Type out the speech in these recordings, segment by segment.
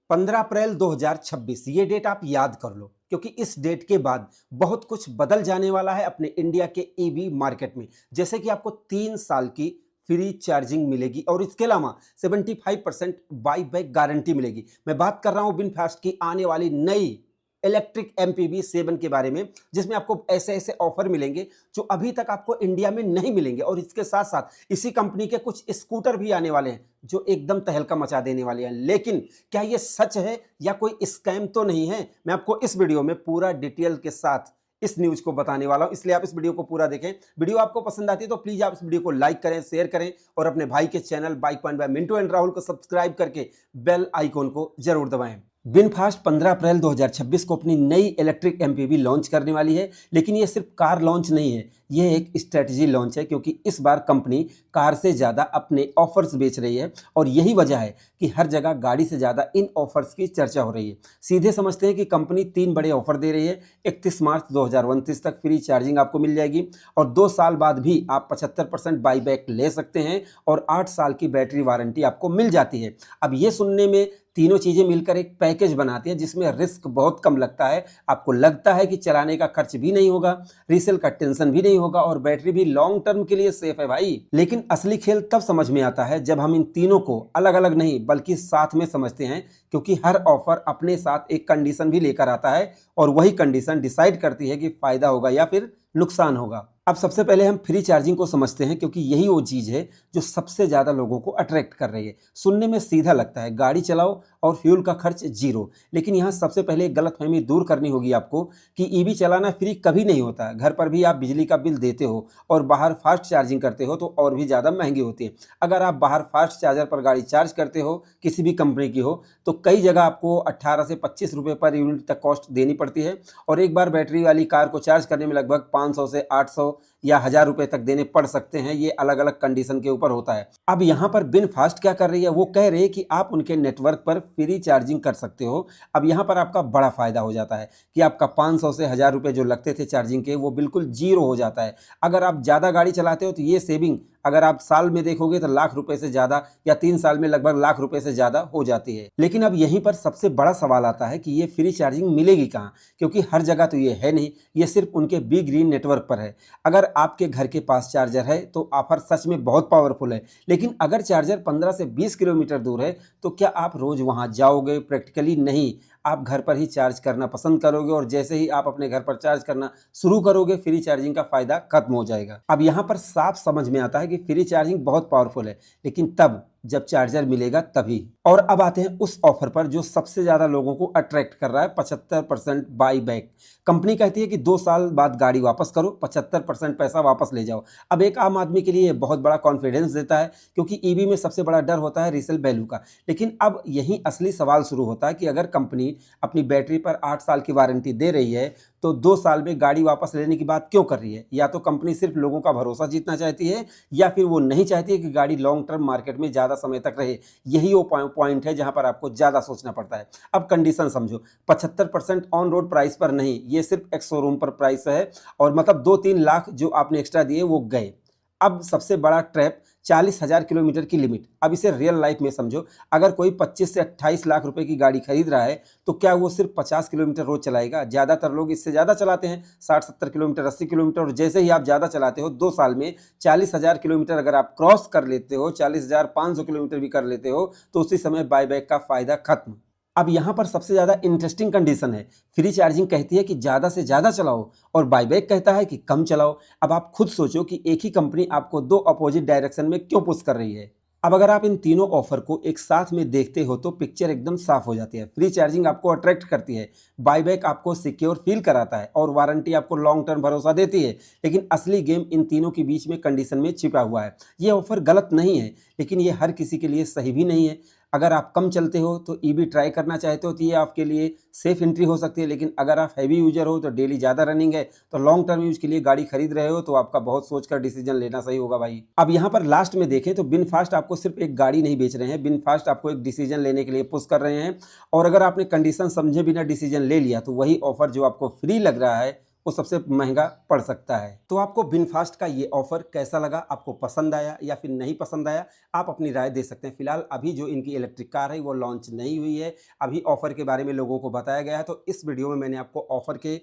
15 अप्रैल 2026 ये डेट आप याद कर लो, क्योंकि इस डेट के बाद बहुत कुछ बदल जाने वाला है अपने इंडिया के ईवी मार्केट में। जैसे कि आपको 3 साल की फ्री चार्जिंग मिलेगी और इसके अलावा 75% बाई बैक गारंटी मिलेगी। मैं बात कर रहा हूं विनफास्ट की आने वाली नई इलेक्ट्रिक एमपीवी 7 के बारे में, जिसमें आपको ऐसे ऐसे ऑफर मिलेंगे जो अभी तक आपको इंडिया में नहीं मिलेंगे। और इसके साथ साथ इसी कंपनी के कुछ स्कूटर भी आने वाले हैं जो एकदम तहलका मचा देने वाले हैं। लेकिन क्या ये सच है या कोई स्कैम तो नहीं है? मैं आपको इस वीडियो में पूरा डिटेल के साथ इस न्यूज को बताने वाला हूं, इसलिए आप इस वीडियो को पूरा देखें। वीडियो आपको पसंद आती है तो प्लीज आप इस वीडियो को लाइक करें, शेयर करें और अपने भाई के channel bike point by Mintu and Rahul को सब्सक्राइब करके बेल आइकॉन को जरूर दबाएं। विनफास्ट 15 अप्रैल 2026 को अपनी नई इलेक्ट्रिक एमपीवी लॉन्च करने वाली है। लेकिन ये सिर्फ कार लॉन्च नहीं है, यह एक स्ट्रेटजी लॉन्च है, क्योंकि इस बार कंपनी कार से ज़्यादा अपने ऑफर्स बेच रही है। और यही वजह है कि हर जगह गाड़ी से ज़्यादा इन ऑफर्स की चर्चा हो रही है। सीधे समझते हैं कि कंपनी 3 बड़े ऑफर दे रही है। 31 मार्च 2029 तक फ्री चार्जिंग आपको मिल जाएगी और 2 साल बाद भी आप 75% बाई बैक ले सकते हैं और 8 साल की बैटरी वारंटी आपको मिल जाती है। अब ये सुनने में तीनों चीजें मिलकर एक पैकेज बनाती हैं जिसमें रिस्क बहुत कम लगता है। आपको लगता है कि चलाने का खर्च भी नहीं होगा, रीसेल का टेंशन भी नहीं होगा और बैटरी भी लॉन्ग टर्म के लिए सेफ है भाई। लेकिन असली खेल तब समझ में आता है जब हम इन तीनों को अलग अलग नहीं बल्कि साथ में समझते हैं, क्योंकि हर ऑफर अपने साथ एक कंडीशन भी लेकर आता है और वही कंडीशन डिसाइड करती है कि फायदा होगा या फिर नुकसान होगा। अब सबसे पहले हम फ्री चार्जिंग को समझते हैं, क्योंकि यही वो चीज़ है जो सबसे ज़्यादा लोगों को अट्रैक्ट कर रही है। सुनने में सीधा लगता है, गाड़ी चलाओ और फ्यूल का खर्च जीरो। लेकिन यहाँ सबसे पहले गलतफहमी दूर करनी होगी आपको कि ईवी चलाना फ्री कभी नहीं होता। घर पर भी आप बिजली का बिल देते हो और बाहर फास्ट चार्जिंग करते हो तो और भी ज़्यादा महंगी होती है। अगर आप बाहर फास्ट चार्जर पर गाड़ी चार्ज करते हो, किसी भी कंपनी की हो, तो कई जगह आपको 18 से 25 रुपये पर यूनिट तक कॉस्ट देनी पड़ती है और एक बार बैटरी वाली कार को चार्ज करने में लगभग 500 से 800 या 1000 रुपए तक देने पड़ सकते हैं। ये अलग अलग कंडीशन के ऊपर होता है। अब यहाँ पर विनफास्ट क्या कर रही है, वो कह रही है कि आप उनके नेटवर्क पर फ्री चार्जिंग कर सकते हो। अब यहाँ पर आपका बड़ा फायदा हो जाता है कि आपका 500 से 1000 रुपए जो लगते थे चार्जिंग के, वो बिल्कुल जीरो हो जाता है। अगर आप ज़्यादा गाड़ी चलाते हो तो ये सेविंग अगर आप साल में देखोगे तो लाख रुपए से ज़्यादा या 3 साल में लगभग लाख रुपए से ज़्यादा हो जाती है। लेकिन अब यहीं पर सबसे बड़ा सवाल आता है कि ये फ्री चार्जिंग मिलेगी कहाँ, क्योंकि हर जगह तो ये है नहीं, ये सिर्फ उनके बी ग्रीन नेटवर्क पर है। अगर आपके घर के पास चार्जर है तो ऑफर सच में बहुत पावरफुल है। लेकिन अगर चार्जर 15 से 20 किलोमीटर दूर है तो क्या आप रोज वहां जाओगे? प्रैक्टिकली नहीं। आप घर पर ही चार्ज करना पसंद करोगे और जैसे ही आप अपने घर पर चार्ज करना शुरू करोगे, फ्री चार्जिंग का फायदा खत्म हो जाएगा। अब यहाँ पर साफ समझ में आता है कि फ्री चार्जिंग बहुत पावरफुल है, लेकिन तब जब चार्जर मिलेगा तभी। और अब आते हैं उस ऑफर पर जो सबसे ज्यादा लोगों को अट्रैक्ट कर रहा है, 75% बाई बैक। कंपनी कहती है कि 2 साल बाद गाड़ी वापस करो, 75% पैसा वापस ले जाओ। अब एक आम आदमी के लिए बहुत बड़ा कॉन्फिडेंस देता है, क्योंकि ईवी में सबसे बड़ा डर होता है रीसेल वैल्यू का। लेकिन अब यही असली सवाल शुरू होता है कि अगर कंपनी अपनी बैटरी पर 8 साल की वारंटी दे रही है तो 2 साल में गाड़ी वापस लेने की बात क्यों कर रही है? या तो कंपनी सिर्फ लोगों का भरोसा जीतना चाहती है या फिर वो नहीं चाहती है कि गाड़ी लॉन्ग टर्म मार्केट में ज़्यादा समय तक रहे। यही वो पॉइंट है जहां पर आपको ज़्यादा सोचना पड़ता है। अब कंडीशन समझो, 75% ऑन रोड प्राइस पर नहीं, ये सिर्फ एक शोरूम पर प्राइस है और मतलब 2-3 लाख जो आपने एक्स्ट्रा दिए वो गए। अब सबसे बड़ा ट्रैप 40,000 किलोमीटर की लिमिट। अब इसे रियल लाइफ में समझो, अगर कोई 25 से 28 लाख रुपए की गाड़ी खरीद रहा है तो क्या वो सिर्फ 50 किलोमीटर रोज चलाएगा? ज़्यादातर लोग इससे ज़्यादा चलाते हैं, 60-70 किलोमीटर, 80 किलोमीटर। और जैसे ही आप ज़्यादा चलाते हो, 2 साल में 40,000 किलोमीटर अगर आप क्रॉस कर लेते हो, 40,500 किलोमीटर भी कर लेते हो, तो उसी समय बाय बैक का फायदा खत्म। अब यहाँ पर सबसे ज़्यादा इंटरेस्टिंग कंडीशन है, फ्री चार्जिंग कहती है कि ज़्यादा से ज़्यादा चलाओ और बाईबैक कहता है कि कम चलाओ। अब आप खुद सोचो कि एक ही कंपनी आपको 2 अपोजिट डायरेक्शन में क्यों पुश कर रही है। अब अगर आप इन तीनों ऑफर को एक साथ में देखते हो तो पिक्चर एकदम साफ हो जाती है। फ्री चार्जिंग आपको अट्रैक्ट करती है, बाईबैक आपको सिक्योर फील कराता है और वारंटी आपको लॉन्ग टर्म भरोसा देती है। लेकिन असली गेम इन तीनों के बीच में कंडीशन में छिपा हुआ है। ये ऑफर गलत नहीं है, लेकिन ये हर किसी के लिए सही भी नहीं है। अगर आप कम चलते हो तो ईवी ट्राई करना चाहते हो तो ये आपके लिए सेफ एंट्री हो सकती है। लेकिन अगर आप हैवी यूजर हो तो डेली ज़्यादा रनिंग है तो लॉन्ग टर्म यूज के लिए गाड़ी खरीद रहे हो तो आपका बहुत सोचकर डिसीजन लेना सही होगा भाई। अब यहाँ पर लास्ट में देखें तो विनफास्ट आपको सिर्फ एक गाड़ी नहीं बेच रहे हैं, विनफास्ट आपको एक डिसीजन लेने के लिए पुश कर रहे हैं। और अगर आपने कंडीशन समझे बिना डिसीजन ले लिया तो वही ऑफर जो आपको फ्री लग रहा है वो सबसे महंगा पड़ सकता है। तो आपको विनफास्ट का ये ऑफर कैसा लगा, आपको पसंद आया या फिर नहीं पसंद आया, आप अपनी राय दे सकते हैं। फिलहाल अभी जो इनकी इलेक्ट्रिक कार है वो लॉन्च नहीं हुई है, अभी ऑफर के बारे में लोगों को बताया गया है। तो इस वीडियो में मैंने आपको ऑफर के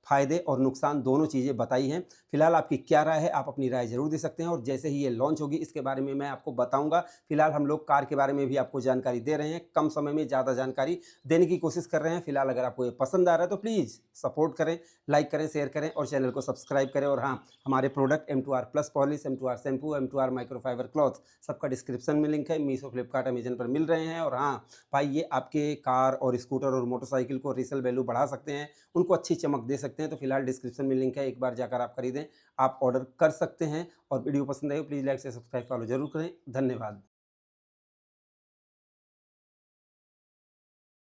फ़ायदे और नुकसान दोनों चीज़ें बताई हैं। फिलहाल आपकी क्या राय है, आप अपनी राय ज़रूर दे सकते हैं और जैसे ही ये लॉन्च होगी इसके बारे में मैं आपको बताऊंगा। फिलहाल हम लोग कार के बारे में भी आपको जानकारी दे रहे हैं, कम समय में ज़्यादा जानकारी देने की कोशिश कर रहे हैं। फिलहाल अगर आपको ये पसंद आ रहा है तो प्लीज़ सपोर्ट करें, लाइक करें, शेयर करें और चैनल को सब्सक्राइब करें। और हाँ, हमारे product M2R plus polish, M2R shampoo, M2R microfibre cloth सबका डिस्क्रिप्शन में लिंक है। मीशो, फ्लिपकार्ट, अमेजन पर मिल रहे हैं। और हाँ भाई, ये आपके कार और स्कूटर और मोटरसाइकिल को रीसेल वैल्यू बढ़ा सकते हैं, उनको अच्छी चमक दे सकते हैं। तो फिलहाल डिस्क्रिप्शन में लिंक है, एक बार जाकर आप खरीदें, आप ऑर्डर कर सकते हैं। और वीडियो पसंद आए प्लीज़ लाइक से सब्सक्राइब फॉलो जरूर करें। धन्यवाद।